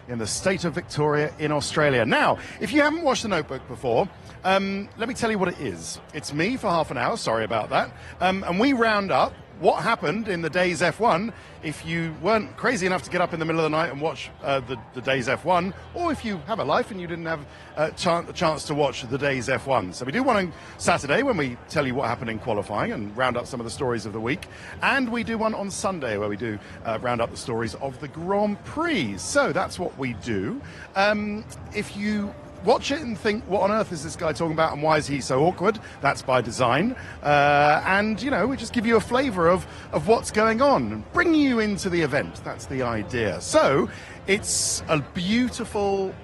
in the state of Victoria in Australia. Now, if you haven't watched The Notebook before, let me tell you what it is. It's me for half an hour, sorry about that, and we round up what happened in the day's F1 if you weren't crazy enough to get up in the middle of the night and watch the day's F1, or if you have a life and you didn't have a chance to watch the day's F1. So we do one on Saturday when we tell you what happened in qualifying and round up some of the stories of the week, and we do one on Sunday where we do round up the stories of the Grand Prix. So that's what we do. If you watch it and think, what on earth is this guy talking about and why is he so awkward? That's by design. And, you know, we just give you a flavour of what's going on and bring you into the event. That's the idea. So it's a beautiful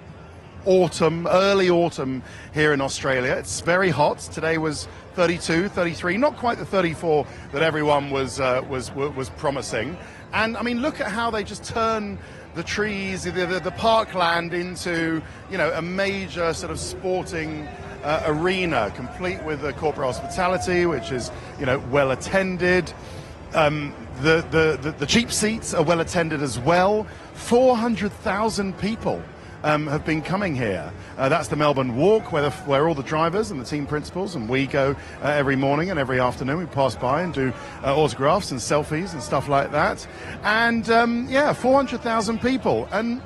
autumn, early autumn here in Australia. It's very hot. Today was 32, 33, not quite the 34 that everyone was promising. And, I mean, look at how they just turn the trees, the parkland into, you know, a major sort of sporting arena, complete with the corporate hospitality, which is, you know, well attended. The cheap seats are well attended as well. 400,000 people have been coming here. That's the Melbourne Walk, where all the drivers and the team principals and we go every morning and every afternoon. We pass by and do autographs and selfies and stuff like that. And yeah, 400,000 people. And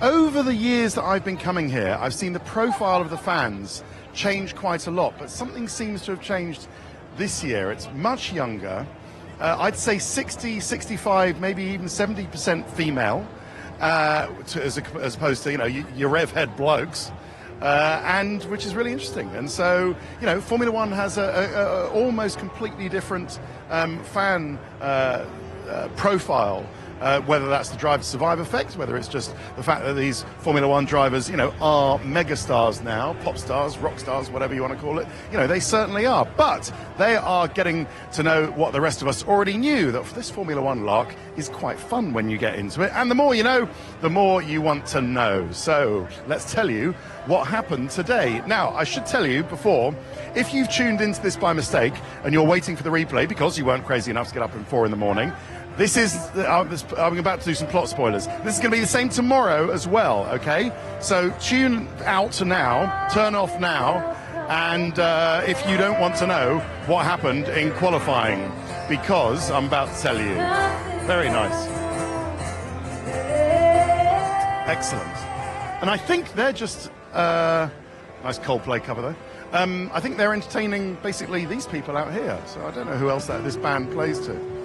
over the years that I've been coming here, I've seen the profile of the fans change quite a lot. But something seems to have changed this year. It's much younger. I'd say 60, 65, maybe even 70% female. As opposed to, you know, your rev-head blokes, and which is really interesting. And so, you know, Formula One has a almost completely different fan profile. Whether that's the Drive to Survive effect, whether it's just the fact that these Formula One drivers, you know, are megastars now, pop stars, rock stars, whatever you want to call it. You know, they certainly are. But they are getting to know what the rest of us already knew, that this Formula One lark is quite fun when you get into it. And the more you know, the more you want to know. So let's tell you what happened today. Now, I should tell you before, if you've tuned into this by mistake and you're waiting for the replay because you weren't crazy enough to get up at 4 in the morning, this is, I'm about to do some plot spoilers. This is going to be the same tomorrow as well, okay? So tune out to now, turn off now, and if you don't want to know what happened in qualifying, because I'm about to tell you. Very nice. Excellent. And I think they're just, nice Coldplay cover though. I think they're entertaining basically these people out here. So I don't know who else this band plays to.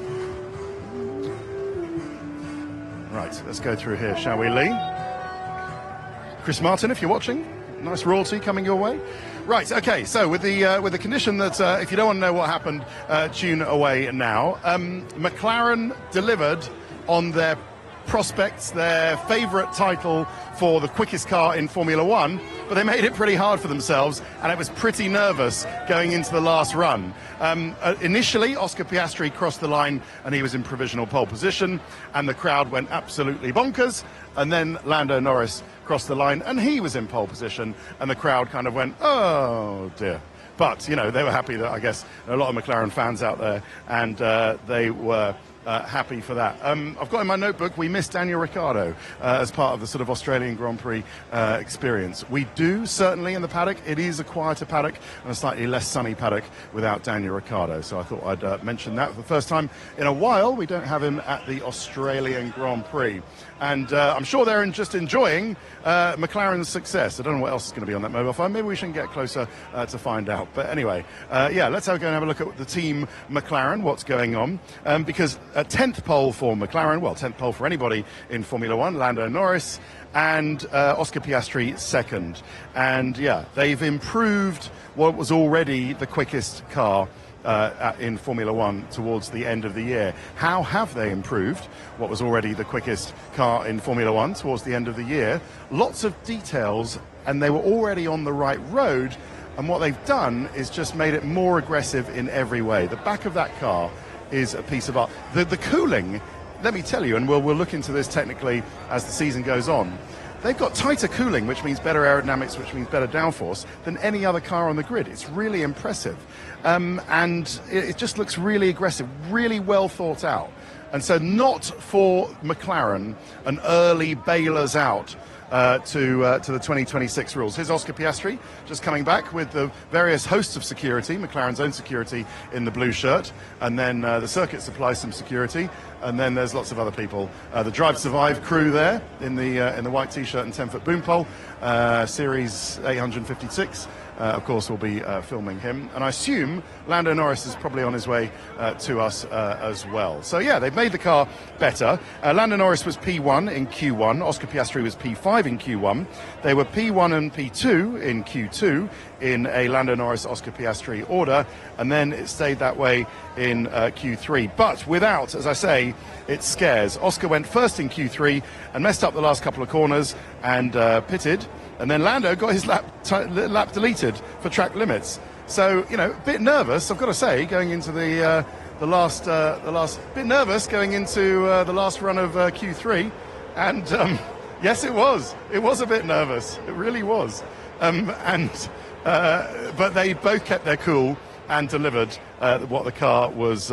Right, let's go through here, shall we, Lee? Chris Martin, if you're watching, nice royalty coming your way. Right, okay, so with the condition that if you don't want to know what happened, tune away now. McLaren delivered on their prospects, their favourite title for the quickest car in Formula One, but they made it pretty hard for themselves, and it was pretty nervous going into the last run. Initially, Oscar Piastri crossed the line and he was in provisional pole position, and the crowd went absolutely bonkers, and then Lando Norris crossed the line and he was in pole position, and the crowd kind of went, oh dear. But, you know, they were happy that, I guess, a lot of McLaren fans out there, and they were happy for that. I've got in my notebook, we missed Daniel Ricciardo as part of the sort of Australian Grand Prix experience. We do, certainly, in the paddock. It is a quieter paddock and a slightly less sunny paddock without Daniel Ricciardo. So I thought I'd mention that for the first time in a while. We don't have him at the Australian Grand Prix. And I'm sure they're just enjoying McLaren's success. I don't know what else is going to be on that mobile phone. Maybe we should get closer to find out. But anyway, yeah, let's go and have a look at the team McLaren, what's going on. Because 10th pole for McLaren, well, 10th pole for anybody in Formula One, Lando Norris, and Oscar Piastri second. And yeah, they've improved what was already the quickest car in Formula One towards the end of the year. How have they improved what was already the quickest car in Formula One towards the end of the year? Lots of details, and they were already on the right road, and what they've done is just made it more aggressive in every way. The back of that car is a piece of art. The cooling, let me tell you, and we'll look into this technically as the season goes on, they've got tighter cooling, which means better aerodynamics, which means better downforce than any other car on the grid. It's really impressive. And it just looks really aggressive, really well thought out. And so not for McLaren an early bailers out to the 2026 rules. Here's Oscar Piastri just coming back with the various hosts of security, McLaren's own security in the blue shirt, and then the circuit supplies some security, and then there's lots of other people. The Drive to Survive crew there in the white t-shirt and 10-foot boom pole, series 856. Of course, we'll be filming him. And I assume Lando Norris is probably on his way to us as well. So, yeah, they've made the car better. Lando Norris was P1 in Q1. Oscar Piastri was P5 in Q1. They were P1 and P2 in Q2 in a Lando Norris-Oscar Piastri order. And then it stayed that way in Q3. But without, as I say, it scares. Oscar went first in Q3 and messed up the last couple of corners and pitted. And then Lando got his lap deleted for track limits. So, you know, a bit nervous, I've got to say, going into the last bit nervous going into the last run of Q3. And yes, it was a bit nervous. It really was. But they both kept their cool and delivered what the car was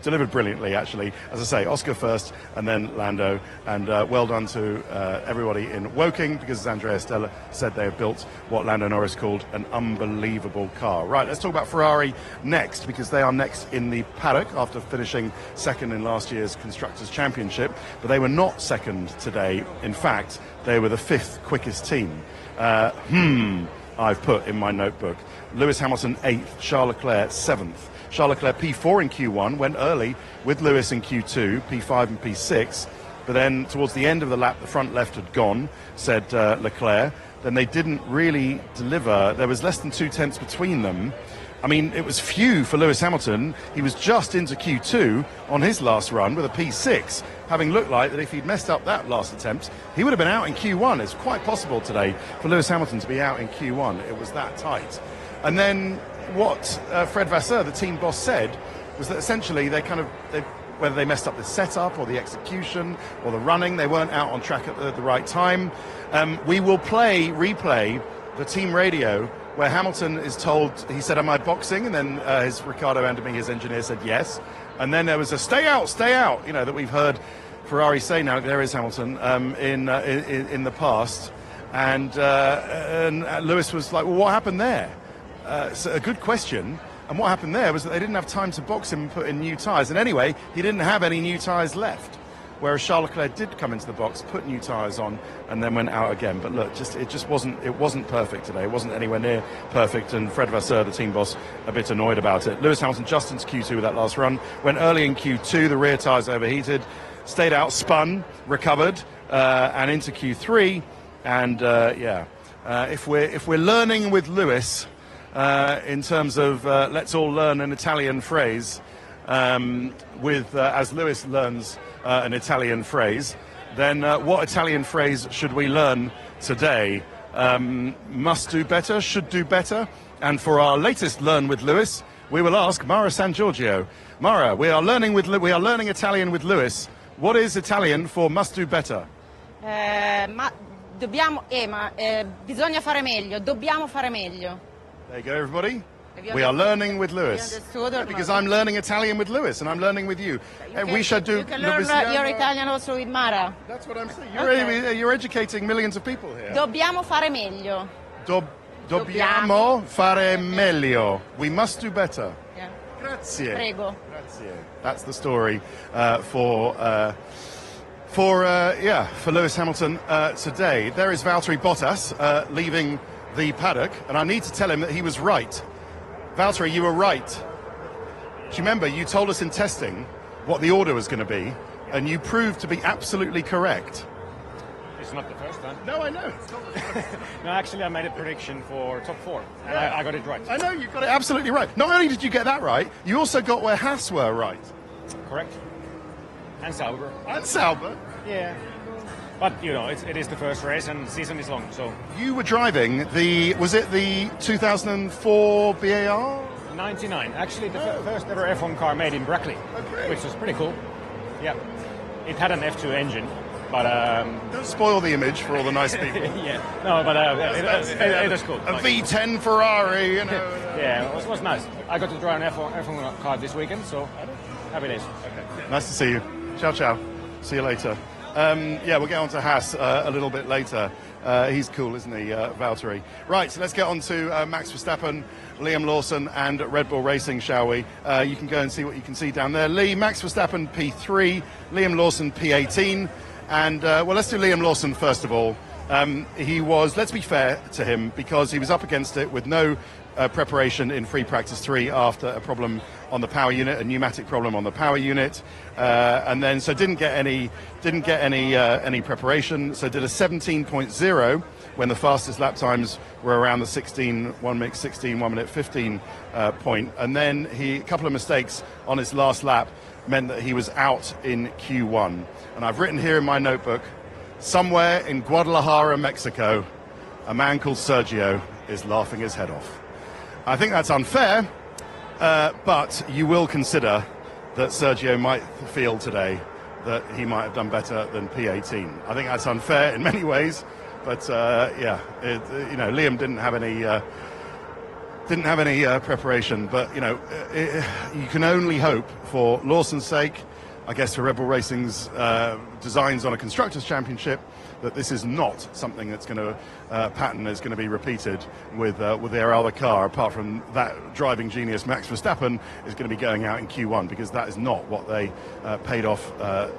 delivered brilliantly, actually. As I say, Oscar first and then Lando, and well done to everybody in Woking, because as Andrea Stella said, they have built what Lando Norris called an unbelievable car. Right, let's talk about Ferrari next, because they are next in the paddock after finishing second in last year's Constructors' Championship, but they were not second today. In fact, they were the fifth quickest team. I've put in my notebook. Lewis Hamilton 8th, Charles Leclerc 7th. Charles Leclerc P4 in Q1, went early with Lewis in Q2, P5 and P6. But then towards the end of the lap, the front left had gone, said Leclerc. Then they didn't really deliver. There was less than 2 tenths between them. I mean, it was few for Lewis Hamilton. He was just into Q2 on his last run with a P6, having looked like that if he'd messed up that last attempt, he would have been out in Q1. It's quite possible today for Lewis Hamilton to be out in Q1. It was that tight. And then what Fred Vasseur, the team boss, said was that essentially whether they messed up the setup or the execution or the running, they weren't out on track at the right time. We will replay the team radio where Hamilton is told, he said, "Am I boxing?" And then Ricardo Andemi, his engineer, said yes. And then there was a stay out, you know, that we've heard Ferrari say now, there is Hamilton, in the past. And Lewis was like, well, what happened there? So a good question. And what happened there was that they didn't have time to box him and put in new tyres. And anyway, he didn't have any new tyres left. Whereas Charles Leclerc did come into the box, put new tyres on, and then went out again. But look, it wasn't perfect today. It wasn't anywhere near perfect. And Fred Vasseur, the team boss, a bit annoyed about it. Lewis Hamilton just into Q2 with that last run. Went early in Q2, the rear tyres overheated, stayed out, spun, recovered, and into Q3. And if we're learning with Lewis in terms of let's all learn an Italian phrase, as Lewis learns an Italian phrase, then what Italian phrase should we learn today? Must do better, should do better. And for our latest Learn with Lewis, we will ask Mara San Giorgio. Mara, we are learning Italian with Lewis. What is Italian for must do better? Bisogna fare meglio, dobbiamo fare meglio. There you go, everybody. We are learning with Lewis. Because I'm learning Italian with Lewis, and I'm learning with you. We should do. You can learn your Italian also with Mara. That's what I'm saying. You're educating millions of people here. Dobbiamo fare meglio. Dobbiamo fare meglio. We must do better. Yeah. Grazie. Prego. Grazie. That's the story for Lewis Hamilton today. There is Valtteri Bottas leaving the paddock, and I need to tell him that he was right. Valtteri, you were right. Do you remember, you told us in testing what the order was going to be, and you proved to be absolutely correct. It's not the first time. No, I know. It's not the first time. No, actually, I made a prediction for top 4, and I got it right. I know, you got it absolutely right. Not only did you get that right, you also got where Haas were right. Correct. And Sauber. And Sauber. Yeah. But, you know, it is the first race and the season is long, so... You were driving was it the 2004 BAR? 99. Actually, the first ever F1 car made in Brackley, which was pretty cool. Yeah. It had an F2 engine, But Don't spoil the image for all the nice people. yeah, no, but it was cool. A V10 Ferrari, you know. Yeah, it was nice. I got to drive an F1 car this weekend, so happy days. Okay. Nice to see you. Ciao, ciao. See you later. Yeah, we'll get on to Haas a little bit later. He's cool, isn't he, Valtteri? Right, so let's get on to Max Verstappen, Liam Lawson and Red Bull Racing, shall we? You can go and see what you can see down there. Lee, Max Verstappen P3, Liam Lawson P18. And, well, let's do Liam Lawson first of all. He was, let's be fair to him, because he was up against it with no preparation in free practice 3 after a problem on the power unit, a pneumatic problem on the power unit, and then so didn't get any preparation. So did a 17.0 when the fastest lap times were around the 1 minute 15 point, and then a couple of mistakes on his last lap meant that he was out in Q1. And I've written here in my notebook, somewhere in Guadalajara, Mexico, a man called Sergio is laughing his head off. I think that's unfair, but you will consider that Sergio might feel today that he might have done better than P18. I think that's unfair in many ways, but Liam didn't have any preparation. But you can only hope for Lawson's sake, I guess, for Red Bull Racing's designs on a Constructors' Championship, that this is not something that's going to pattern is going to be repeated with their other car, apart from that driving genius Max Verstappen is going to be going out in Q1, because that is not what they paid off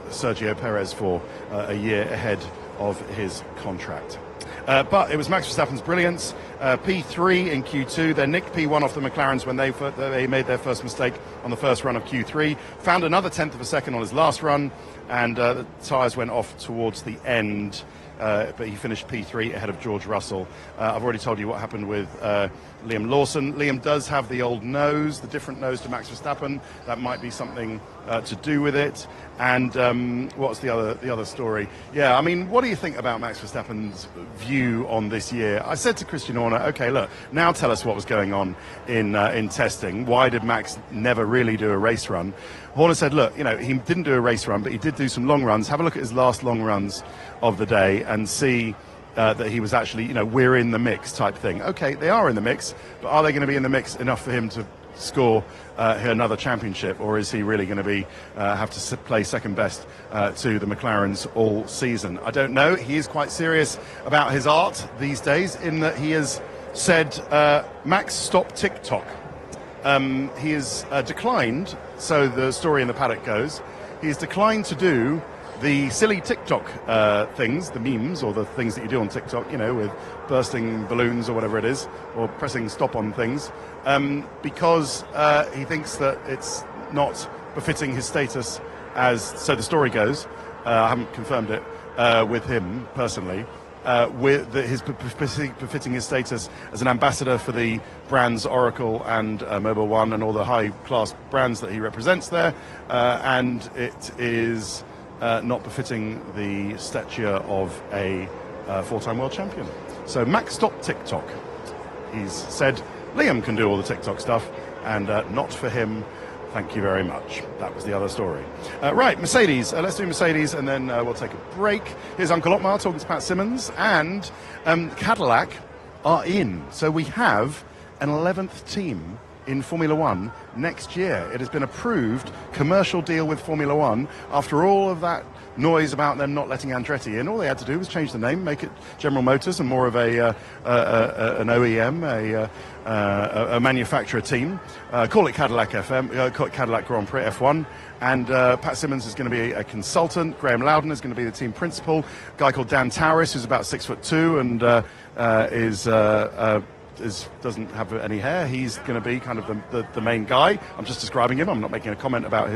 Sergio Perez for a year ahead of his contract. But it was Max Verstappen's brilliance. P3 in Q2. They nicked P1 off the McLarens when they made their first mistake on the first run of Q3. Found another tenth of a second on his last run, and the tyres went off towards the end. But he finished P3 ahead of George Russell. I've already told you what happened with Liam Lawson. Liam does have the old nose, the different nose to Max Verstappen. That might be something to do with it. And what's the other story? Yeah, I mean, what do you think about Max Verstappen's view on this year? I said to Christian Horner, okay, look, now tell us what was going on in testing. Why did Max never really do a race run? Horner said, look, he didn't do a race run, but he did do some long runs. Have a look at his last long runs of the day and see that he was actually, we're in the mix type thing. Okay, they are in the mix, but are they going to be in the mix enough for him to score another championship, or is he really going to be have to play second best to the McLarens all season? I don't know. He is quite serious about his art these days, in that he has said, Max, stop TikTok. He has declined, so the story in the paddock goes, he's declined to do the silly TikTok things, the memes, or the things that you do on TikTok, with bursting balloons or whatever it is, or pressing stop on things, because he thinks that it's not befitting his status as, so the story goes, I haven't confirmed it with him personally, his befitting his status as an ambassador for the brands Oracle and Mobile One and all the high-class brands that he represents there, and it is not befitting the stature of a four-time world champion. So Max, stop TikTok. He's said Liam can do all the TikTok stuff, and not for him. Thank you very much. That was the other story. Right, Mercedes. Let's do Mercedes, and then we'll take a break. Here's Uncle Otmar talking to Pat Simmons, and Cadillac are in. So we have an 11th team in Formula One next year. It has been approved, commercial deal with Formula One, after all of that noise about them not letting Andretti in. All they had to do was change the name, make it General Motors and more of an OEM, a manufacturer team. Call it Cadillac FM, call it Cadillac Grand Prix F1. And Pat Simmons is going to be a consultant. Graham Loudon is going to be the team principal. A guy called Dan Towris, who's about 6'2" and doesn't have any hair. He's going to be kind of the main guy. I'm just describing him. I'm not making a comment about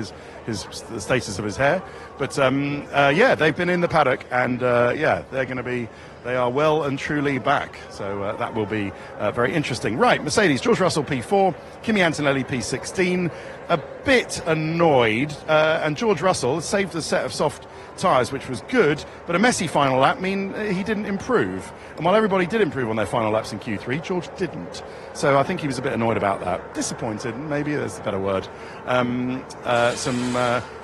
the status of his hair. But they've been in the paddock, and they are well and truly back. So that will be very interesting. Right, Mercedes, George Russell P4, Kimi Antonelli P16. A bit annoyed, and George Russell saved a set of soft tyres, which was good, but a messy final lap he didn't improve. And while everybody did improve on their final laps in Q3, George didn't. So I think he was a bit annoyed about that. Disappointed, maybe there's a better word. Some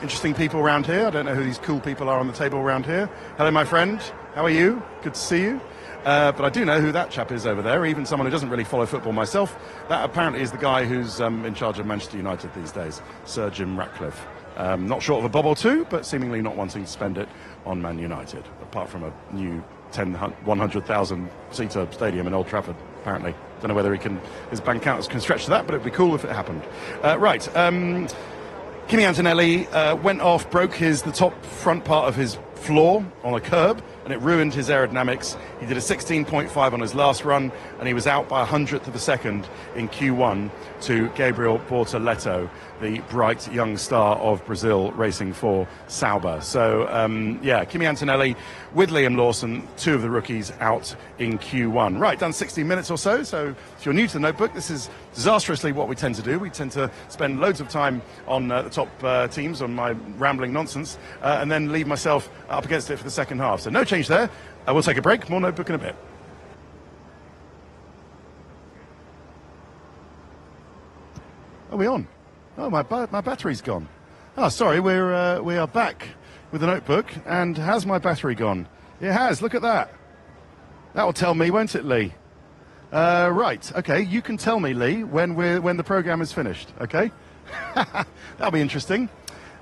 interesting people around here. I don't know who these cool people are on the table around here. Hello, my friend. How are you? Good to see you. But I do know who that chap is over there, even someone who doesn't really follow football myself. That apparently is the guy who's in charge of Manchester United these days, Sir Jim Ratcliffe. Not short of a bob or two, but seemingly not wanting to spend it on Man United, apart from a new 100,000 seater stadium in Old Trafford, apparently. Don't know whether his bank account can stretch to that, but it'd be cool if it happened. Kimi Antonelli went off, broke the top front part of his floor on a curb, and it ruined his aerodynamics. He did a 16.5 on his last run, and he was out by 100th of a second in Q1 to Gabriel Bortoleto, the bright young star of Brazil racing for Sauber. So, Kimi Antonelli with Liam Lawson, two of the rookies out in Q1. Right, done 16 minutes or so. So if you're new to the notebook, this is disastrously what we tend to do. We tend to spend loads of time on the top teams, on my rambling nonsense, and then leave myself up against it for the second half. So no change there. We'll take a break. More notebook in a bit. Are we on? Oh, my battery's gone. Oh, sorry, we are back with the notebook. And has my battery gone? It has. Look at that. That will tell me, won't it, Lee? Right. Okay. You can tell me, Lee, when the program is finished. Okay. That'll be interesting.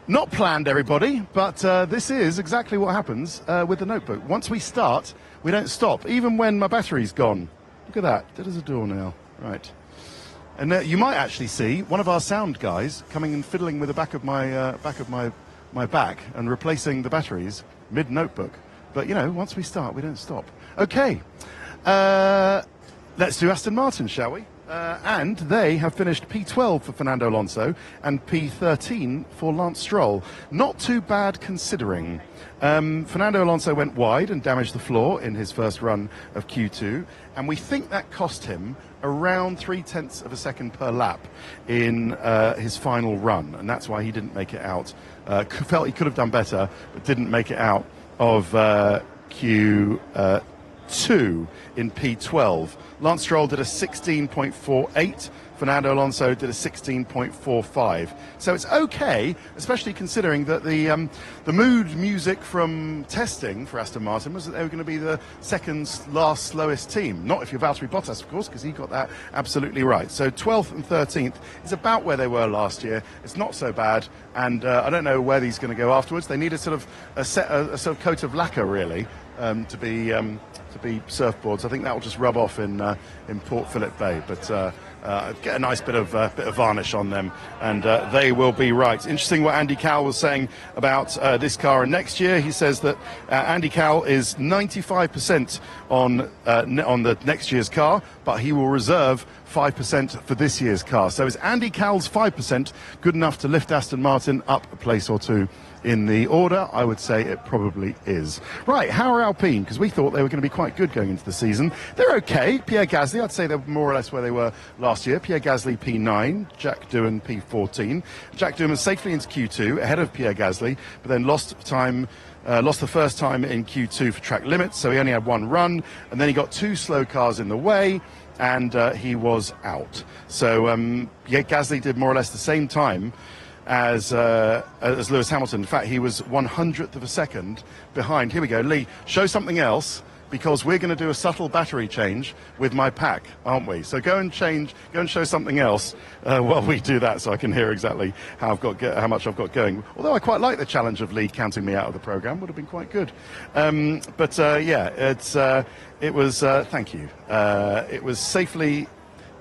Not planned, everybody, but this is exactly what happens with the notebook. Once we start, we don't stop, even when my battery's gone. Look at that. There's a door now. Right. And you might actually see one of our sound guys coming and fiddling with the back of my back and replacing the batteries mid-notebook. But, once we start, we don't stop. Okay. Let's do Aston Martin, shall we? And they have finished P12 for Fernando Alonso and P13 for Lance Stroll. Not too bad considering. Fernando Alonso went wide and damaged the floor in his first run of Q2, and we think that cost him around 0.3 of a second per lap in his final run, and that's why he didn't make it out. Felt he could have done better, but didn't make it out of Q2 in P12. Lance Stroll did a 16.48. Fernando Alonso did a 16.45. So it's okay, especially considering that the mood music from testing for Aston Martin was that they were going to be the second last slowest team. Not if you're Valtteri Bottas, of course, because he got that absolutely right. So 12th and 13th is about where they were last year. It's not so bad, and I don't know where he's going to go afterwards. They need a sort of coat of lacquer, really, to be surfboards. I think that will just rub off in Port Phillip Bay, but get a nice bit of varnish on them, and they will be right. Interesting what Andy Cowell was saying about this car and next year. He says that Andy Cowell is 95% on the next year's car, but he will reserve 5% for this year's car. So is Andy Cowell's 5% good enough to lift Aston Martin up a place or two in the order? I would say it probably is. Right, how are Alpine? Because we thought they were going to be quite good going into the season. They're okay. Pierre Gasly, I'd say they're more or less where they were last year. Pierre Gasly P9, Jack Doohan P14. Jack Doohan was safely into Q2 ahead of Pierre Gasly, but then lost the first time in Q2 for track limits, so he only had one run, and then he got two slow cars in the way, and he was out. So Gasly did more or less the same time as Lewis Hamilton. In fact, he was 100th of a second behind. Here we go. Lee, show something else, because we're going to do a subtle battery change with my pack, aren't we? So go and show something else while we do that, so I can hear exactly how much I've got going. Although I quite like the challenge of Lee counting me out of the program, would have been quite good. It was thank you. It was safely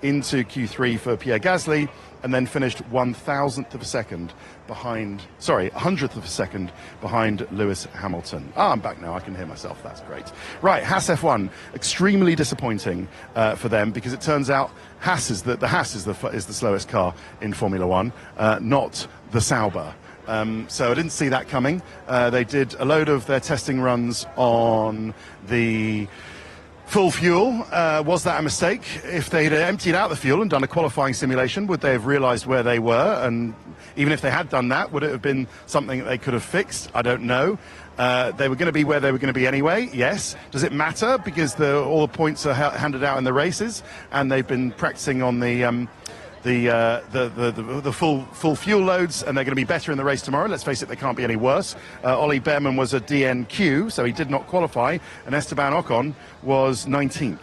into Q3 for Pierre Gasly, and then finished 1,000th of a second behind, 100th of a second behind Lewis Hamilton. I'm back now, I can hear myself, that's great. Right, Haas F1, extremely disappointing for them, because it turns out the Haas is the slowest car in Formula One, not the Sauber. So I didn't see that coming. They did a load of their testing runs on the full fuel. Was that a mistake? If they'd emptied out the fuel and done a qualifying simulation, would they have realised where they were? And even if they had done that, would it have been something that they could have fixed? I don't know. They were going to be where they were going to be anyway, yes. Does it matter? Because all the points are handed out in the races, and they've been practicing on the full fuel loads, and they're going to be better in the race tomorrow. Let's face it, they can't be any worse. Ollie Behrman was a DNQ, so he did not qualify, and Esteban Ocon was 19th.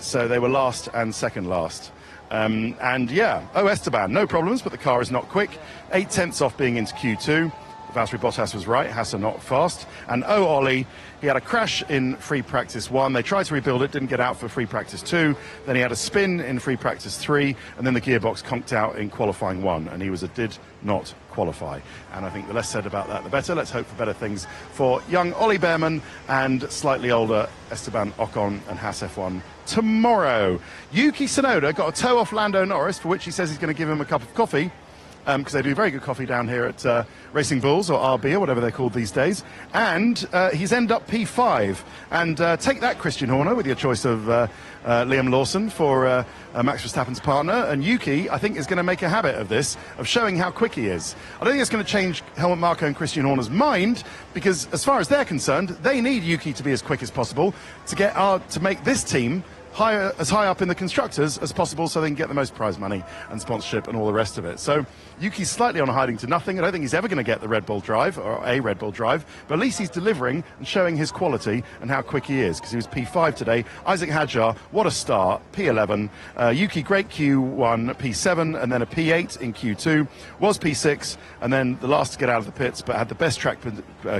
So they were last and second last. Esteban, no problems, but the car is not quick. 8 tenths off being into Q2. Valtteri Bottas was right, Haas are not fast. And Ollie, he had a crash in free practice 1. They tried to rebuild it, didn't get out for free practice 2. Then he had a spin in free practice 3, and then the gearbox conked out in qualifying 1, and he did not qualify. And I think the less said about that, the better. Let's hope for better things for young Ollie Behrman and slightly older Esteban Ocon and Haas F1 tomorrow. Yuki Tsunoda got a tow off Lando Norris, for which he says he's going to give him a cup of coffee. Because they do very good coffee down here at Racing Bulls, or RB, or whatever they're called these days. And he's ended up P5. And take that, Christian Horner, with your choice of Liam Lawson for Max Verstappen's partner. And Yuki, I think, is going to make a habit of this, of showing how quick he is. I don't think it's going to change Helmut Marko and Christian Horner's mind, because as far as they're concerned, they need Yuki to be as quick as possible to make this team as high up in the constructors as possible, so they can get the most prize money and sponsorship and all the rest of it. So Yuki's slightly on a hiding to nothing. I don't think he's ever going to get the Red Bull drive, or a Red Bull drive, but at least he's delivering and showing his quality and how quick he is, because he was P5 today. Isaac Hadjar, what a start, P11. Yuki, great Q1, P7, and then a P8 in Q2, was P6, and then the last to get out of the pits, but had the best track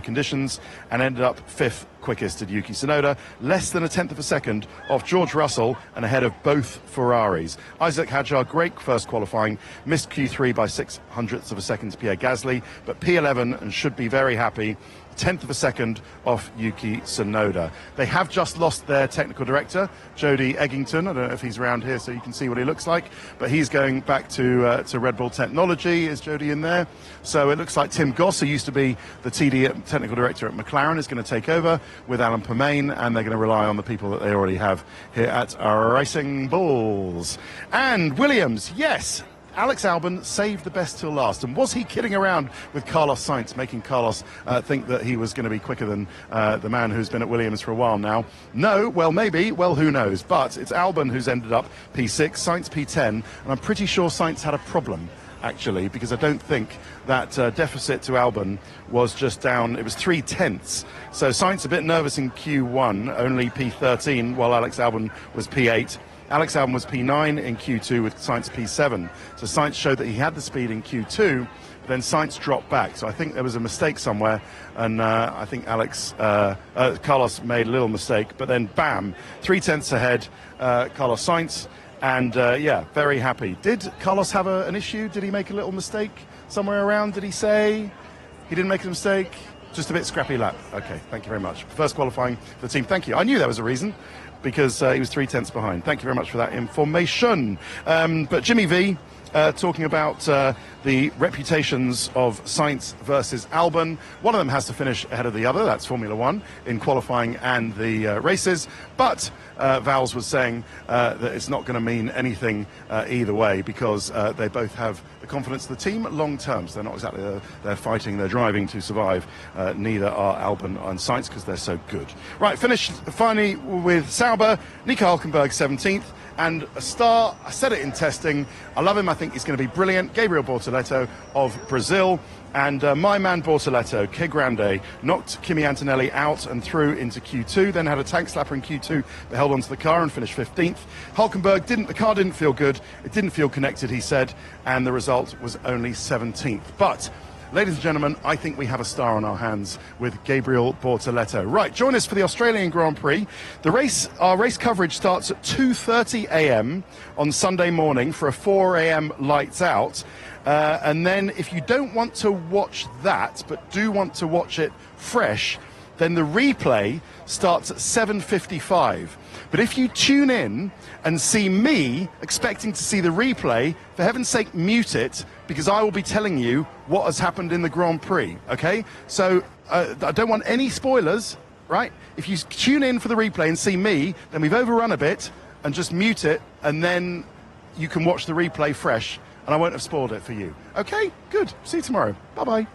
conditions and ended up 5th quickest at Yuki Tsunoda, less than a tenth of a second off George Russell and ahead of both Ferraris. Isaac Hadjar, great first qualifying, missed Q3 by 0.06 of a second to Pierre Gasly, but P11 and should be very happy. Tenth of a second off Yuki Tsunoda. They have just lost their technical director, Jody Eggington. I don't know if he's around here so you can see what he looks like, but he's going back to Red Bull Technology. Is Jody in there? So it looks like Tim Goss, who used to be the TD technical director at McLaren, is going to take over with Alan Permain, and they're going to rely on the people that they already have here at Racing Bulls. And Williams, yes, Alex Albon saved the best till last. And was he kidding around with Carlos Sainz, making Carlos think that he was going to be quicker than the man who's been at Williams for a while now? No, well, maybe. Well, who knows? But it's Albon who's ended up P6, Sainz P10. And I'm pretty sure Sainz had a problem, actually, because I don't think that deficit to Albon was just down. It was 3 tenths. So Sainz a bit nervous in Q1, only P13, while Alex Albon was P8. Alex Albon was P9 in Q2 with Sainz P7. So Sainz showed that he had the speed in Q2, but then Sainz dropped back. So I think there was a mistake somewhere, and I think Carlos made a little mistake, but then bam, 3 tenths ahead, Carlos Sainz, and very happy. Did Carlos have an issue? Did he make a little mistake somewhere around? Did he say he didn't make a mistake? Just a bit scrappy lap. Okay, thank you very much. First qualifying for the team. Thank you. I knew there was a reason, because he was 3 tenths behind. Thank you very much for that information. But Jimmy V, talking about the reputations of Sainz versus Albon. One of them has to finish ahead of the other. That's Formula One in qualifying and the races. But Vowles was saying that it's not going to mean anything either way, because they both have the confidence of the team long term. So they're not exactly they're fighting, they're driving to survive. Neither are Albon and Sainz, because they're so good. Right, finished finally with Sauber. Nico Hülkenberg 17th. And a star, I said it in testing, I love him, I think he's going to be brilliant. Gabriel Bortoleto of Brazil. And my man Bortoleto, Que Grande, knocked Kimi Antonelli out and through into Q2, then had a tank slapper in Q2, but held onto the car and finished 15th. Hülkenberg the car didn't feel good, it didn't feel connected, he said, and the result was only 17th. But ladies and gentlemen, I think we have a star on our hands with Gabriel Bortoleto. Right, join us for the Australian Grand Prix. Our race coverage starts at 2:30 a.m. on Sunday morning for a 4 a.m. lights out. And then if you don't want to watch that, but do want to watch it fresh, then the replay starts at 7:55. But if you tune in and see me expecting to see the replay, for heaven's sake, mute it, because I will be telling you what has happened in the Grand Prix, okay? So I don't want any spoilers, right? If you tune in for the replay and see me, then we've overrun a bit, and just mute it, and then you can watch the replay fresh, and I won't have spoiled it for you. Okay, good. See you tomorrow. Bye-bye.